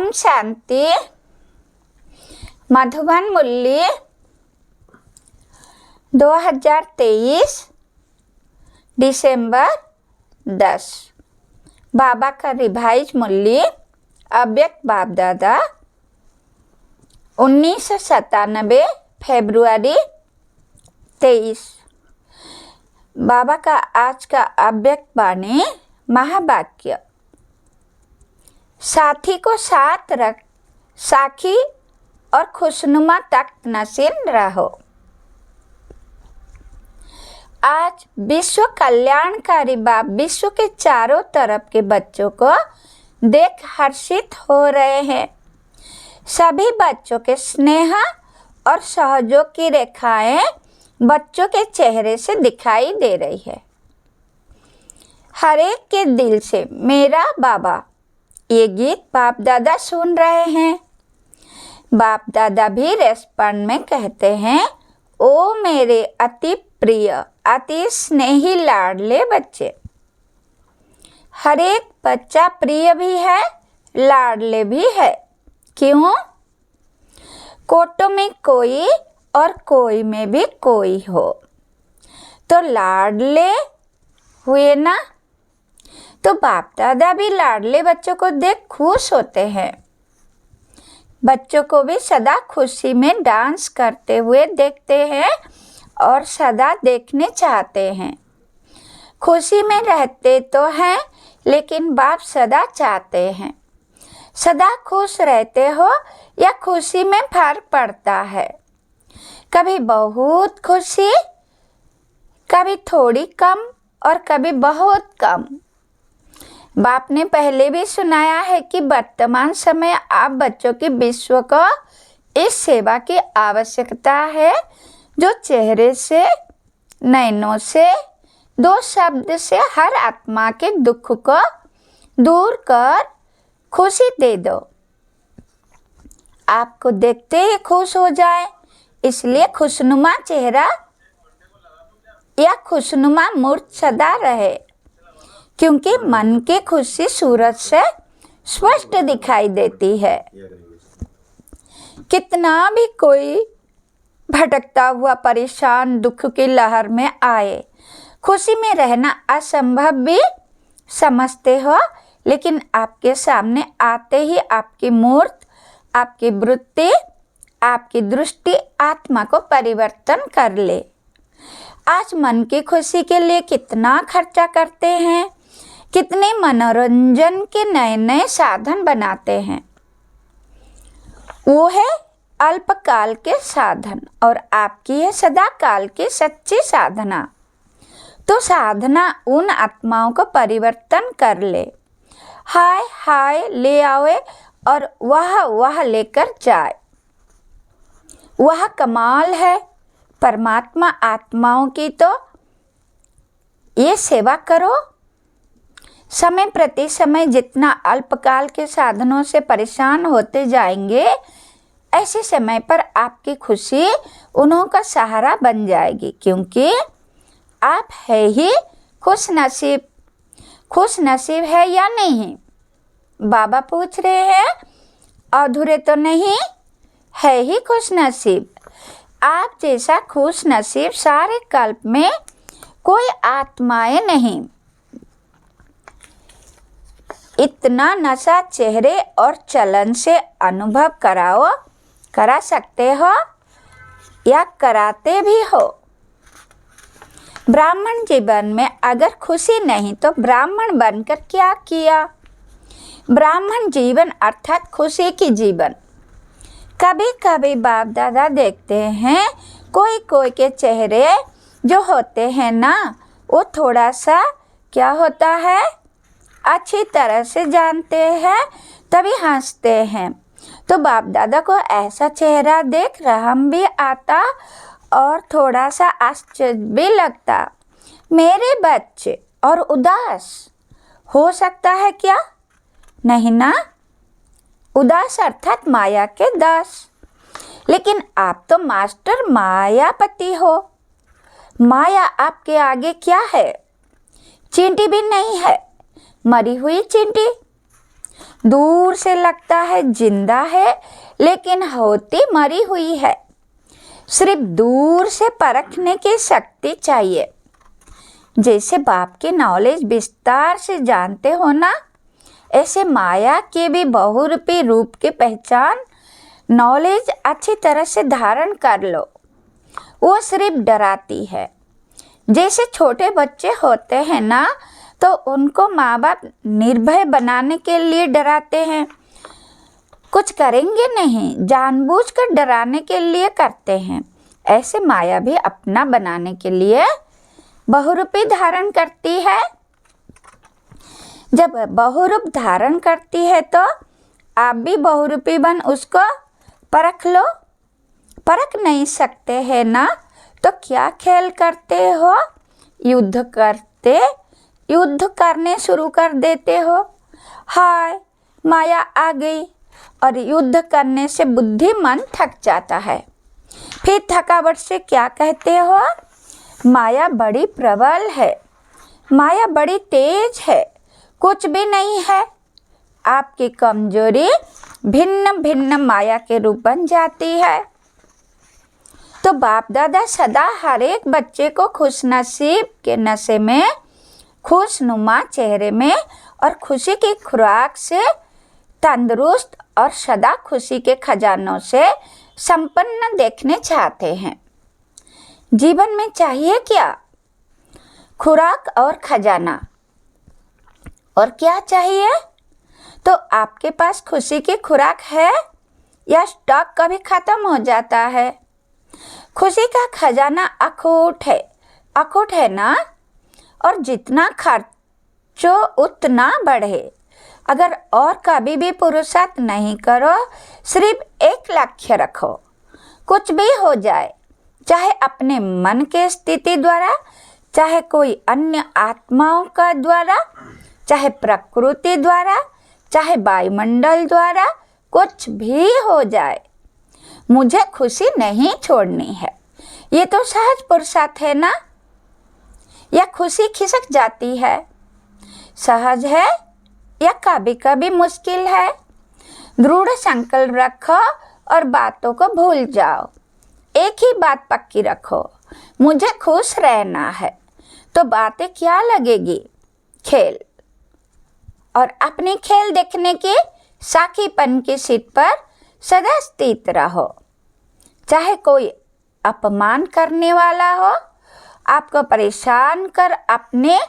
ओम शांति। मधुबन मुरली 2023 दिसंबर 10। बाबा का रिवाइज मुरली अव्यक्त बाप दादा 1997 फरवरी 23। बाबा का आज का अव्यक्त वाणी महावाक्य। साथी को साथ रख साखी और खुशनुमा तक नसीन रहो। आज विश्व कल्याणकारी बाप विश्व के चारों तरफ के बच्चों को देख हर्षित हो रहे हैं। सभी बच्चों के स्नेह और सहयोग की रेखाएं बच्चों के चेहरे से दिखाई दे रही है। हर एक के दिल से मेरा बाबा, ये गीत बाप दादा सुन रहे हैं। बाप दादा भी रेस्पॉन्ड में कहते हैं, ओ मेरे अति प्रिय अति स्नेही लाडले बच्चे। हर एक बच्चा प्रिय भी है, लाडले भी है। क्यों? कोटों में कोई और कोई में भी कोई हो तो लाडले हुए ना। तो बाप दादा भी लाडले बच्चों को देख खुश होते हैं। बच्चों को भी सदा खुशी में डांस करते हुए देखते हैं और सदा देखने चाहते हैं। खुशी में रहते तो हैं, लेकिन बाप सदा चाहते हैं सदा खुश रहते हो या खुशी में फर्क पड़ता है। कभी बहुत खुशी, कभी थोड़ी कम और कभी बहुत कम। बाप ने पहले भी सुनाया है कि वर्तमान समय आप बच्चों की विश्व को इस सेवा की आवश्यकता है जो चेहरे से, नैनों से, दो शब्द से हर आत्मा के दुख को दूर कर खुशी दे दो। आपको देखते ही खुश हो जाए, इसलिए खुशनुमा चेहरा या खुशनुमा मूर्त सदा रहे, क्योंकि मन की खुशी सूरज से स्पष्ट दिखाई देती है। कितना भी कोई भटकता हुआ परेशान दुख की लहर में आए, खुशी में रहना असंभव भी समझते हो, लेकिन आपके सामने आते ही आपकी मूर्त, आपकी वृत्ति, आपकी दृष्टि आत्मा को परिवर्तन कर ले। आज मन की खुशी के लिए कितना खर्चा करते हैं, कितने मनोरंजन के नए नए साधन बनाते हैं। वो है अल्पकाल के साधन और आपकी है सदा काल की सच्ची साधना। तो साधना उन आत्माओं को परिवर्तन कर ले, हाय हाय ले आवे और वह लेकर जाए। वह कमाल है परमात्मा आत्माओं की। तो ये सेवा करो। समय प्रति समय जितना अल्पकाल के साधनों से परेशान होते जाएंगे, ऐसे समय पर आपकी खुशी उन्हों का सहारा बन जाएगी, क्योंकि आप है ही खुश नसीब। खुश नसीब है या नहीं? बाबा पूछ रहे हैं, अधूरे तो नहीं है ही खुश नसीब। आप जैसा खुश नसीब सारे कल्प में कोई आत्माएं नहीं। इतना नशा चेहरे और चलन से अनुभव करा सकते हो या कराते भी हो। ब्राह्मण जीवन में अगर खुशी नहीं तो ब्राह्मण बनकर क्या किया? ब्राह्मण जीवन अर्थात खुशी की जीवन। कभी कभी बाप दादा देखते हैं कोई कोई के चेहरे जो होते हैं ना, वो थोड़ा सा क्या होता है अच्छी तरह से जानते हैं तभी हंसते हैं। तो बाप दादा को ऐसा चेहरा देख रहम भी आता और थोड़ा सा आश्चर्य भी लगता। मेरे बच्चे और उदास हो सकता है क्या? नहीं ना। उदास अर्थात माया के दास। लेकिन आप तो मास्टर मायापति हो। माया आपके आगे क्या है? चींटी भी नहीं है, मरी हुई चींटी। दूर से लगता है जिंदा है, लेकिन होती मरी हुई है। सिर्फ दूर से परखने की शक्ति चाहिए। जैसे बाप की नॉलेज विस्तार से जानते हो ना, ऐसे माया के भी बहुरूपी रूप की पहचान नॉलेज अच्छी तरह से धारण कर लो। वो सिर्फ डराती है। जैसे छोटे बच्चे होते हैं ना, तो उनको माँ बाप निर्भय बनाने के लिए डराते हैं। कुछ करेंगे नहीं, जानबूझकर डराने के लिए करते हैं। ऐसे माया भी अपना बनाने के लिए बहुरूपी धारण करती है। जब बहुरूप धारण करती है तो आप भी बहुरूपी बन उसको परख लो। परख नहीं सकते हैं ना, तो क्या खेल करते हो? युद्ध करने शुरू कर देते हो। हाय, माया आ गई और युद्ध करने से बुद्धि मन थक जाता है। फिर थकावट से क्या कहते हो? माया बड़ी प्रबल है, माया बड़ी तेज है। कुछ भी नहीं है। आपकी कमजोरी भिन्न भिन्न माया के रूप बन जाती है। तो बाप दादा सदा हर एक बच्चे को खुशनसीब के नशे में, खुशनुमा चेहरे में और खुशी की खुराक से तंदुरुस्त और सदा खुशी के खजानों से संपन्न देखने चाहते हैं। जीवन में चाहिए क्या? खुराक और खजाना। और क्या चाहिए? तो आपके पास खुशी की खुराक है या स्टॉक कभी खत्म हो जाता है? खुशी का खजाना अखूट है ना। और जितना खर्चो उतना बढ़े। अगर और कभी भी पुरुषार्थ नहीं करो, सिर्फ एक लक्ष्य रखो। कुछ भी हो जाए, चाहे अपने मन के स्थिति द्वारा, चाहे कोई अन्य आत्माओं का द्वारा, चाहे प्रकृति द्वारा, चाहे वायुमंडल द्वारा, कुछ भी हो जाए, मुझे खुशी नहीं छोड़नी है। ये तो सहज पुरुषार्थ है ना। या खुशी खिसक जाती है? सहज है या कभी कभी मुश्किल है? दृढ़ संकल्प रखो और बातों को भूल जाओ। एक ही बात पक्की रखो, मुझे खुश रहना है। तो बातें क्या लगेगी? खेल। और अपनी खेल देखने के साखीपन की सीट पर सदा स्थित रहो। चाहे कोई अपमान करने वाला हो, आपको परेशान कर अपने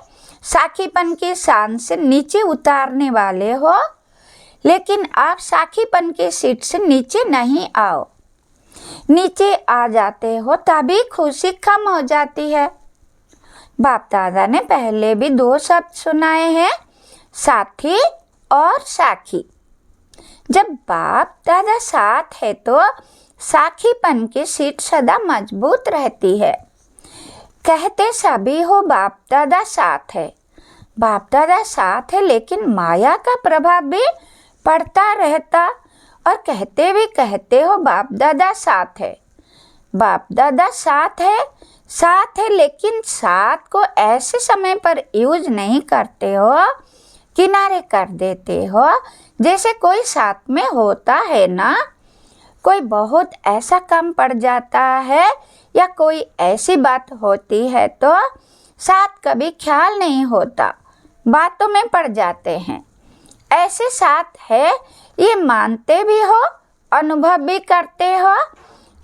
साखीपन की शान से नीचे उतारने वाले हो, लेकिन आप साखीपन की सीट से नीचे नहीं आओ। नीचे आ जाते हो तभी खुशी कम हो जाती है। बाप दादा ने पहले भी 2 शब्द सुनाए हैं, साथी और साखी। जब बाप दादा साथ है तो साखीपन की सीट सदा मजबूत रहती है। कहते सभी हो बाप दादा साथ है, बाप दादा साथ है, लेकिन माया का प्रभाव भी पड़ता रहता। और कहते हो बाप दादा साथ है, बाप दादा साथ है, लेकिन साथ को ऐसे समय पर यूज नहीं करते हो, किनारे कर देते हो। जैसे कोई साथ में होता है ना, कोई बहुत ऐसा काम पड़ जाता है या कोई ऐसी बात होती है तो साथ कभी ख्याल नहीं होता, बातों में पड़ जाते हैं। ऐसे साथ है ये मानते भी हो, अनुभव भी करते हो।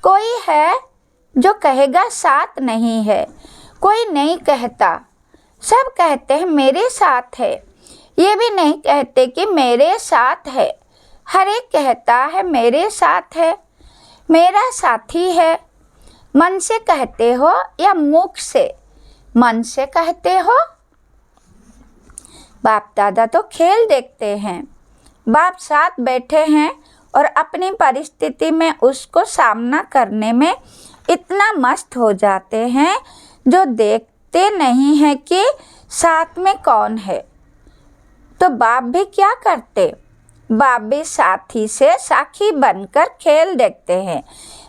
कोई है जो कहेगा साथ नहीं है, कोई नहीं कहता। सब कहते हैं मेरे साथ है, ये भी नहीं कहते कि मेरे साथ है। हर एक कहता है मेरे साथ है, मेरा साथी है। मन से कहते हो या मुख से? मन से कहते हो। बाप दादा तो खेल देखते हैं। बाप साथ बैठे हैं और अपनी परिस्थिति में उसको सामना करने में इतना मस्त हो जाते हैं जो देखते नहीं हैं कि साथ में कौन है। तो बाप भी क्या करते? बाप भी साथी से साखी बनकर खेल देखते हैं।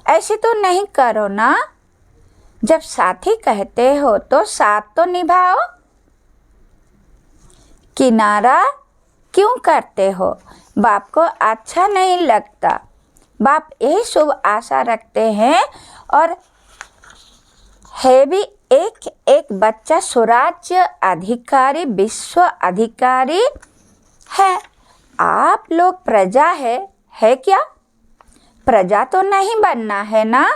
ऐसे तो नहीं करो ना। जब साथी कहते हो तो साथ तो निभाओ। किनारा क्यों करते हो? बाप को अच्छा नहीं लगता। बाप यही शुभ आशा रखते हैं और है भी एक एक बच्चा स्वराज्य अधिकारी, विश्व अधिकारी है। आप लोग प्रजा है क्या? प्रजा तो नहीं बनना है ना।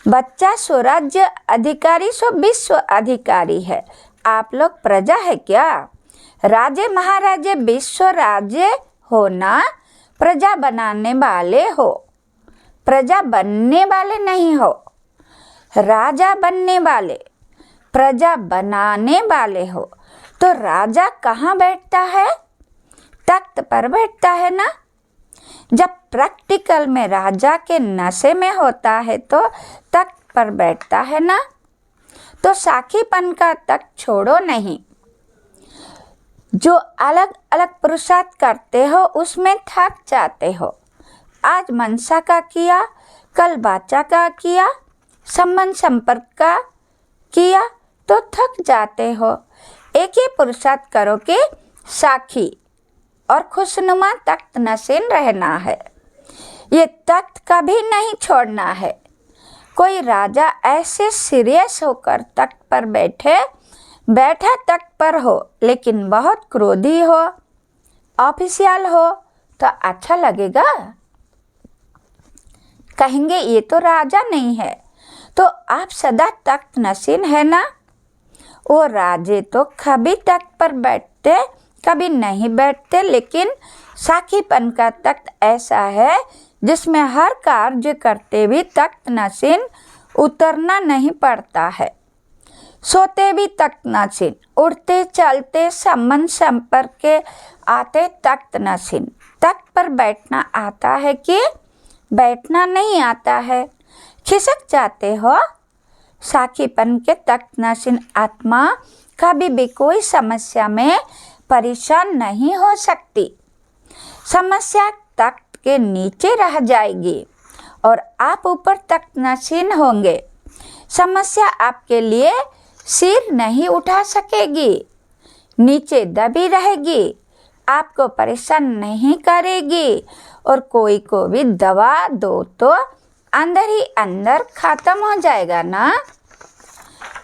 बच्चा स्वराज्य अधिकारी सो विश्व अधिकारी है। आप लोग प्रजा है क्या? राजे महाराजे विश्व राज्य हो ना, प्रजा बनाने वाले हो, प्रजा बनने वाले नहीं हो। राजा बनने वाले, प्रजा बनाने वाले हो। तो राजा कहाँ बैठता है? तख्त पर बैठता है ना। जब प्रैक्टिकल में राजा के नशे में होता है तो तख्त पर बैठता है ना। तो साखीपन का तख्त छोड़ो नहीं। जो अलग अलग पुरुषार्थ करते हो उसमें थक जाते हो। आज मनसा का किया, कल वाचा का किया, संबंध संपर्क का किया तो थक जाते हो। एक ही पुरुषार्थ करो कि साखी और खुशनुमा तख्त नशीन रहना है। ये तख्त कभी नहीं छोड़ना है। कोई राजा ऐसे सीरियस होकर तख्त पर बैठा तख्त पर हो लेकिन बहुत क्रोधी हो, ऑफिशियल हो तो अच्छा लगेगा? कहेंगे ये तो राजा नहीं है। तो आप सदा तख्त नशीन है ना। वो राजे तो कभी तख्त पर बैठते कभी नहीं बैठते, लेकिन साखीपन का तख्त ऐसा है जिसमें हर कार्य करते भी तख्त नशीन उतरना नहीं पड़ता है। सोते भी तख्त नशीन, उठते चलते संबंध संपर्क के आते तख्त नशीन। तख्त पर बैठना आता है कि बैठना नहीं आता है? खिसक जाते हो। साखीपन के तख्त नशीन आत्मा कभी भी कोई समस्या में परेशान नहीं हो सकती। समस्या तख्त के नीचे रह जाएगी और आप ऊपर तख्त नशीन होंगे। समस्या आपके लिए सिर नहीं उठा सकेगी, नीचे दबी रहेगी, आपको परेशान नहीं करेगी और कोई को भी दवा दो तो अंदर ही अंदर खत्म हो जाएगा ना।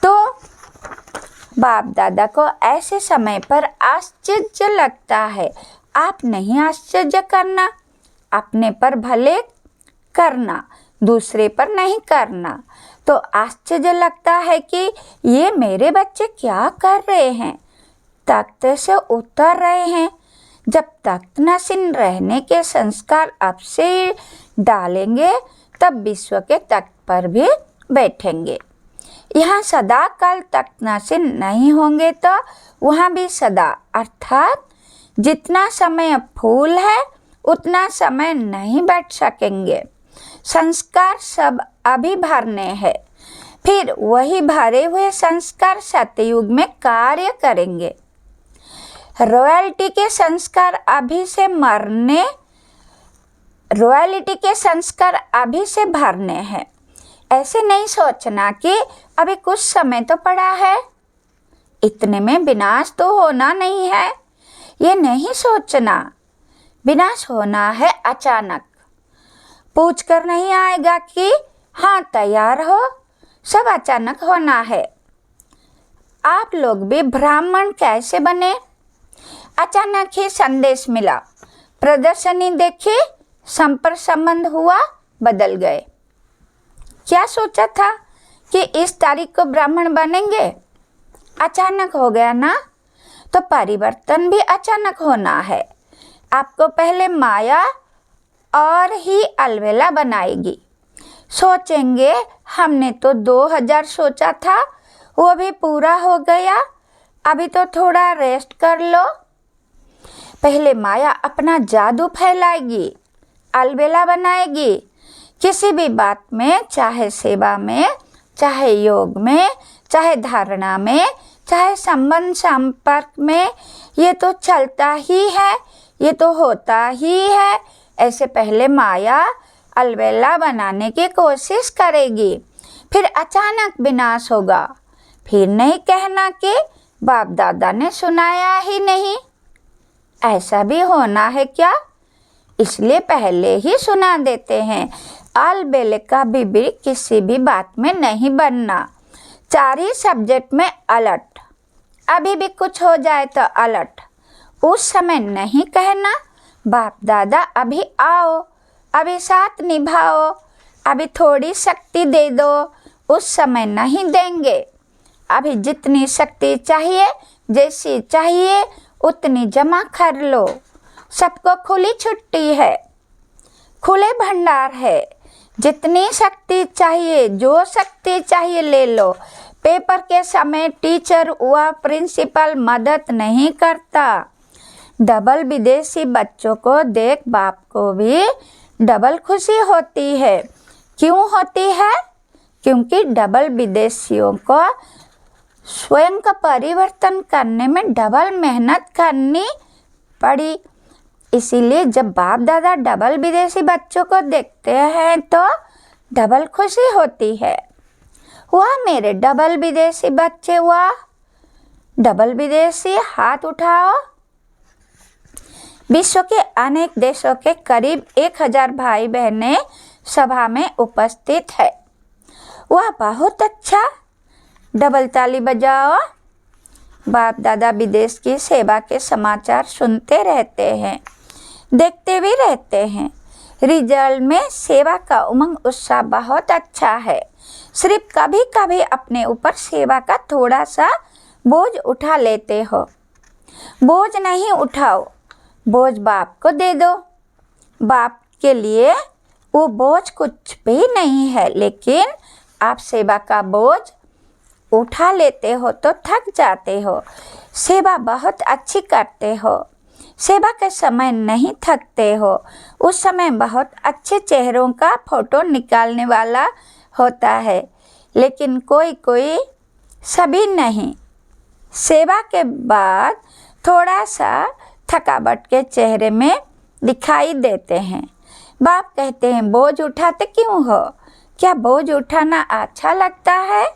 तो बाप दादा को ऐसे समय पर आश्चर्य लगता है। आप नहीं आश्चर्य करना, अपने पर भले करना, दूसरे पर नहीं करना। तो आश्चर्य लगता है कि ये मेरे बच्चे क्या कर रहे हैं, तख्त से उतर रहे हैं। जब तख्त नशीन रहने के संस्कार अब से डालेंगे तब विश्व के तख्त पर भी बैठेंगे। यहाँ सदा काल तख्त नशीन नहीं होंगे तो वहाँ भी सदा, अर्थात जितना समय फूल है उतना समय नहीं बैठ सकेंगे। संस्कार सब अभी भरने हैं, फिर वही भरे हुए संस्कार सतयुग में कार्य करेंगे। रॉयल्टी के संस्कार अभी से मरने, रॉयल्टी के संस्कार अभी से भरने हैं। ऐसे नहीं सोचना कि अभी कुछ समय तो पड़ा है, इतने में विनाश तो होना नहीं है। ये नहीं सोचना। विनाश होना है अचानक, पूछ कर नहीं आएगा कि हाँ तैयार हो, सब अचानक होना है। आप लोग भी ब्राह्मण कैसे बने? अचानक ही संदेश मिला, प्रदर्शनी देखी, संपर्क संबंध हुआ, बदल गए। क्या सोचा था कि इस तारीख को ब्राह्मण बनेंगे? अचानक हो गया ना। तो परिवर्तन भी अचानक होना है। आपको पहले माया और ही अलवेला बनाएगी। सोचेंगे हमने तो 2000 सोचा था, वो भी पूरा हो गया, अभी तो थोड़ा रेस्ट कर लो। पहले माया अपना जादू फैलाएगी, अलबेला बनाएगी। किसी भी बात में, चाहे सेवा में, चाहे योग में, चाहे धारणा में, चाहे संबंध संपर्क में, ये तो चलता ही है, ये तो होता ही है। ऐसे पहले माया अलबेला बनाने की कोशिश करेगी, फिर अचानक विनाश होगा। फिर नहीं कहना कि बाप दादा ने सुनाया ही नहीं। ऐसा भी होना है क्या? इसलिए पहले ही सुना देते हैं। अलबेले कभी भी किसी भी बात में नहीं बनना। 4 ही सब्जेक्ट में अलर्ट। अभी भी कुछ हो जाए तो अलर्ट। उस समय नहीं कहना बाप दादा अभी आओ, अभी साथ निभाओ, अभी थोड़ी शक्ति दे दो। उस समय नहीं देंगे। अभी जितनी शक्ति चाहिए, जैसी चाहिए उतनी जमा कर लो। सबको खुली छुट्टी है, खुले भंडार है। जितनी शक्ति चाहिए, जो शक्ति चाहिए ले लो। पेपर के समय टीचर व प्रिंसिपल मदद नहीं करता। डबल विदेशी बच्चों को देख बाप को भी डबल खुशी होती है। क्यों होती है? क्योंकि डबल विदेशियों को स्वयं का परिवर्तन करने में डबल मेहनत करनी पड़ी। इसीलिए जब बाप दादा डबल विदेशी बच्चों को देखते हैं तो डबल खुशी होती है। वाह मेरे डबल विदेशी बच्चे, वाह। डबल विदेशी हाथ उठाओ। विश्व के अनेक देशों के करीब 1000 भाई बहनें सभा में उपस्थित है। वाह बहुत अच्छा, डबल ताली बजाओ। बाप दादा विदेश की सेवा के समाचार सुनते रहते हैं, देखते भी रहते हैं। रिजल्ट में सेवा का उमंग उत्साह बहुत अच्छा है। सिर्फ कभी कभी अपने ऊपर सेवा का थोड़ा सा बोझ उठा लेते हो। बोझ नहीं उठाओ, बोझ बाप को दे दो। बाप के लिए वो बोझ कुछ भी नहीं है, लेकिन आप सेवा का बोझ उठा लेते हो तो थक जाते हो। सेवा बहुत अच्छी करते हो। सेवा के समय नहीं थकते हो। उस समय बहुत अच्छे चेहरों का फोटो निकालने वाला होता है, लेकिन कोई कोई, सभी नहीं। सेवा के बाद थोड़ा सा थकावट के चेहरे में दिखाई देते हैं। बाप कहते हैं बोझ उठाते क्यों हो? क्या बोझ उठाना अच्छा लगता है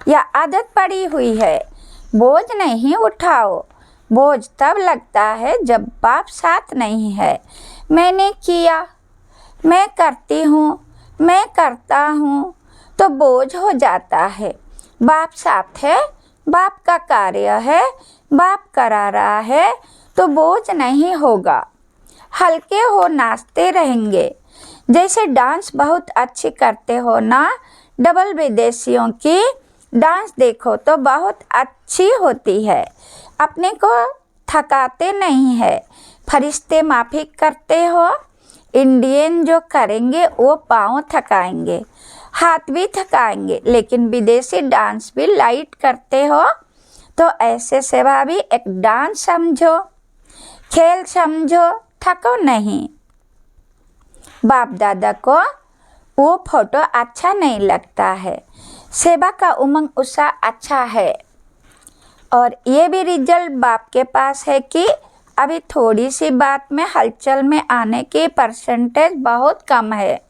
या आदत पड़ी हुई है? बोझ नहीं उठाओ। बोझ तब लगता है जब बाप साथ नहीं है। मैंने किया, मैं करती हूँ, मैं करता हूँ तो बोझ हो जाता है। बाप साथ है, बाप का कार्य है, बाप करा रहा है तो बोझ नहीं होगा। हल्के हो, नाचते रहेंगे। जैसे डांस बहुत अच्छी करते हो ना। डबल विदेशियों की डांस देखो तो बहुत अच्छी होती है। अपने को थकाते नहीं है। फरिश्ते माफी करते हो। इंडियन जो करेंगे वो पाँव थकाएंगे, हाथ भी थकाएंगे, लेकिन विदेशी डांस भी लाइट करते हो। तो ऐसे सेवा भी एक डांस समझो, खेल समझो, थको नहीं। बाप दादा को वो फोटो अच्छा नहीं लगता है। सेवा का उमंग उत्साह अच्छा है। और ये भी रिजल्ट बाप के पास है कि अभी थोड़ी सी बात में हलचल में आने की परसेंटेज बहुत कम है।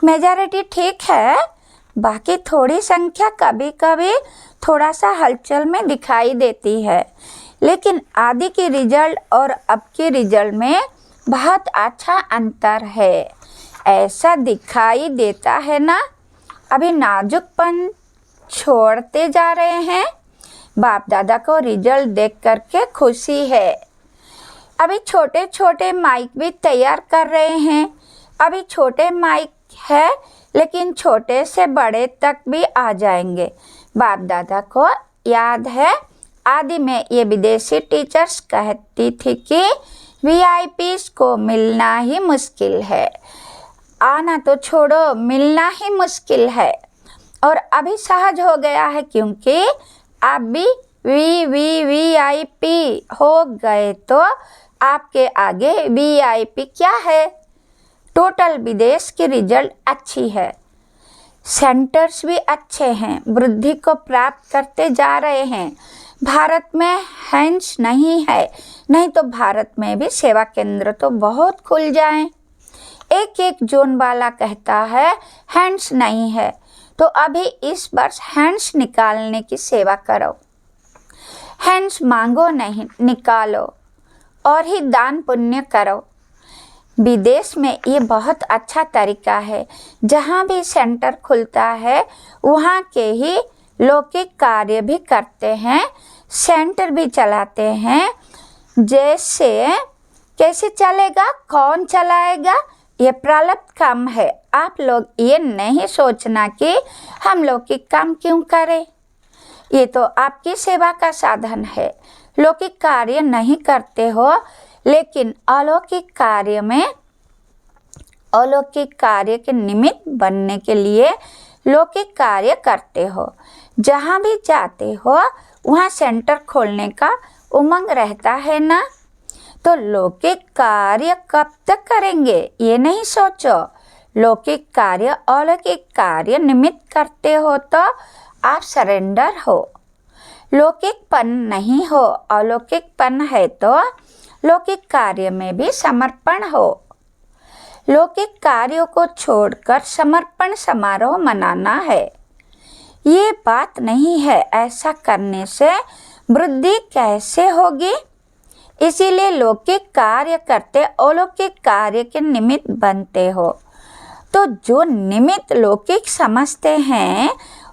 मेजॉरिटी ठीक है, बाकी थोड़ी संख्या कभी कभी थोड़ा सा हलचल में दिखाई देती है। लेकिन आदि की रिजल्ट और अब की रिजल्ट में बहुत अच्छा अंतर है। ऐसा दिखाई देता है ना। अभी नाजुकपन छोड़ते जा रहे हैं। बाप दादा को रिजल्ट देख करके खुशी है। अभी छोटे छोटे माइक भी तैयार कर रहे हैं। अभी छोटे माइक है, लेकिन छोटे से बड़े तक भी आ जाएंगे। बाप दादा को याद है, आदि में ये विदेशी टीचर्स कहती थी कि वीआईपीज को मिलना ही मुश्किल है। आना तो छोड़ो, मिलना ही मुश्किल है। और अभी सहज हो गया है, क्योंकि आप भी वीआईपी हो गए तो आपके आगे वीआईपी क्या है। टोटल विदेश की रिजल्ट अच्छी है। सेंटर्स भी अच्छे हैं, वृद्धि को प्राप्त करते जा रहे हैं। भारत में हैंड्स नहीं है, नहीं तो भारत में भी सेवा केंद्र तो बहुत खुल जाएं। एक एक जोन वाला कहता है हैंड्स नहीं है, तो अभी इस वर्ष हैंड्स निकालने की सेवा करो। हैंड्स मांगो नहीं, निकालो और ही दान पुण्य करो। विदेश में ये बहुत अच्छा तरीका है। जहाँ भी सेंटर खुलता है वहाँ के ही लौकिक कार्य भी करते हैं, सेंटर भी चलाते हैं। कैसे चलेगा, कौन चलाएगा, ये प्रारब्ध काम है। आप लोग ये नहीं सोचना कि हम लौकिक काम क्यों करें, ये तो आपकी सेवा का साधन है। लौकिक कार्य नहीं करते हो, लेकिन अलौकिक कार्य के निमित्त बनने के लिए लौकिक कार्य करते हो। जहाँ भी जाते हो वहाँ सेंटर खोलने का उमंग रहता है ना, तो लौकिक कार्य कब तक करेंगे ये नहीं सोचो। लौकिक कार्य अलौकिक कार्य निमित्त करते हो तो आप सरेंडर हो। लौकिकपन नहीं हो, अलौकिकपन है तो लौकिक कार्य में भी समर्पण हो। लौकिक कार्यों को छोड़कर समर्पण समारोह मनाना है, ये बात नहीं है। ऐसा करने से वृद्धि कैसे होगी? इसीलिए लौकिक कार्य करते अलौकिक कार्य के निमित्त बनते हो। तो जो निमित्त लौकिक समझते हैं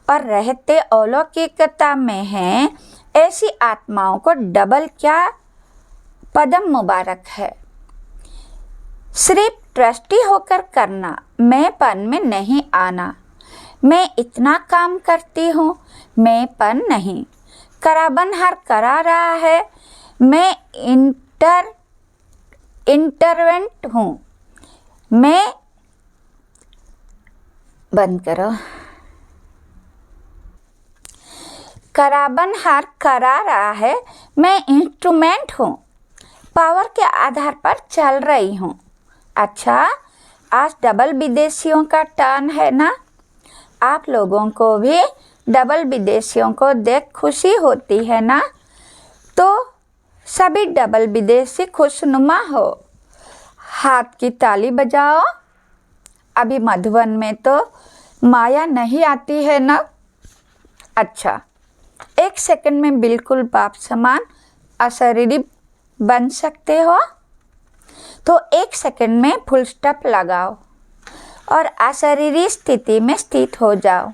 और रहते अलौकिकता में हैं, ऐसी आत्माओं को डबल क्या पदम मुबारक है। सिर्फ ट्रस्टी होकर करना, मैंपन में नहीं आना। मैं इतना काम करती हूँ, मैंपन नहीं। कराबन हर करा रहा है, मैं इंटरवेंट हूँ। मैं बंद करो। कराबन हर करा रहा है, मैं इंस्ट्रूमेंट हूँ, पावर के आधार पर चल रही हूँ। अच्छा, आज डबल विदेशियों का टर्न है ना। आप लोगों को भी डबल विदेशियों को देख खुशी होती है ना, तो सभी डबल विदेशी खुशनुमा हो, हाथ की ताली बजाओ। अभी मधुबन में तो माया नहीं आती है ना। अच्छा, 1 सेकंड में बिल्कुल बाप समान अशरीरी बन सकते हो, तो 1 सेकंड में फुल स्टॉप लगाओ और अशरीरी स्थिति में स्थित हो जाओ।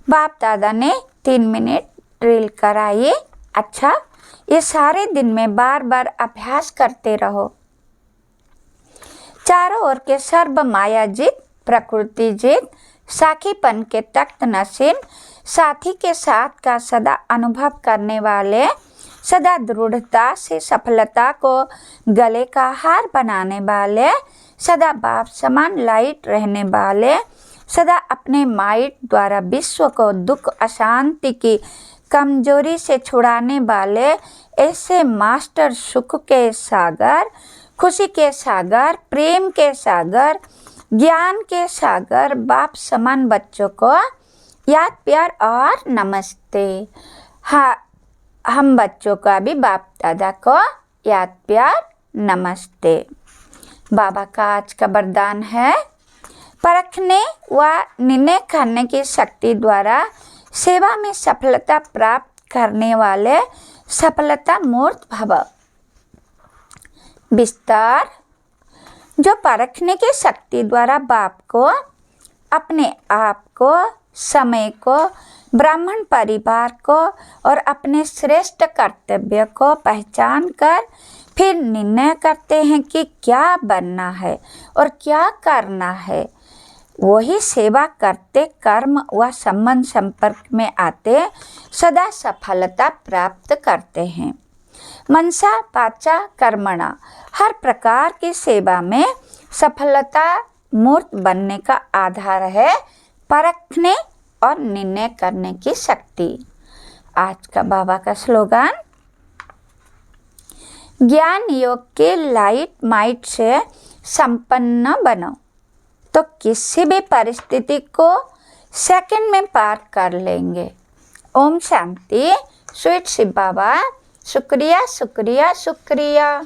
बाप दादा ने 3 मिनट ड्रिल कराइए। अच्छा, ये सारे दिन में बार बार अभ्यास करते रहो। चारों ओर के सर्व माया जीत, प्रकृति जीत, साखीपन के तख्त नशीन, साथी के साथ का सदा अनुभव करने वाले, सदा दृढ़ता से सफलता को गले का हार बनाने वाले, सदा बाप समान लाइट रहने वाले, सदा अपने माइट द्वारा विश्व को दुख अशांति की कमजोरी से छुड़ाने वाले, ऐसे मास्टर सुख के सागर, खुशी के सागर, प्रेम के सागर, ज्ञान के सागर बाप समान बच्चों को याद प्यार और नमस्ते। हाँ, हम बच्चों का भी बाप दादा को याद प्यार नमस्ते। बाबा का आज का वरदान है, परखने व निर्णय करने की शक्ति द्वारा सेवा में सफलता प्राप्त करने वाले सफलता मूर्त भव। विस्तार, जो परखने की शक्ति द्वारा बाप को, अपने आप को, समय को, ब्राह्मण परिवार को और अपने श्रेष्ठ कर्तव्य को पहचान कर फिर निर्णय करते हैं कि क्या बनना है और क्या करना है, वही सेवा करते कर्म व संबंध संपर्क में आते सदा सफलता प्राप्त करते हैं। मनसा वाचा कर्मणा, हर प्रकार की सेवा में सफलता मूर्त बनने का आधार है परखने और निर्णय करने की शक्ति। आज का बाबा का स्लोगन, ज्ञान योग के लाइट माइट से संपन्न बनो तो किसी भी परिस्थिति को सेकंड में पार कर लेंगे। ओम शांति। स्वीट शिव बाबा। शुक्रिया शुक्रिया शुक्रिया।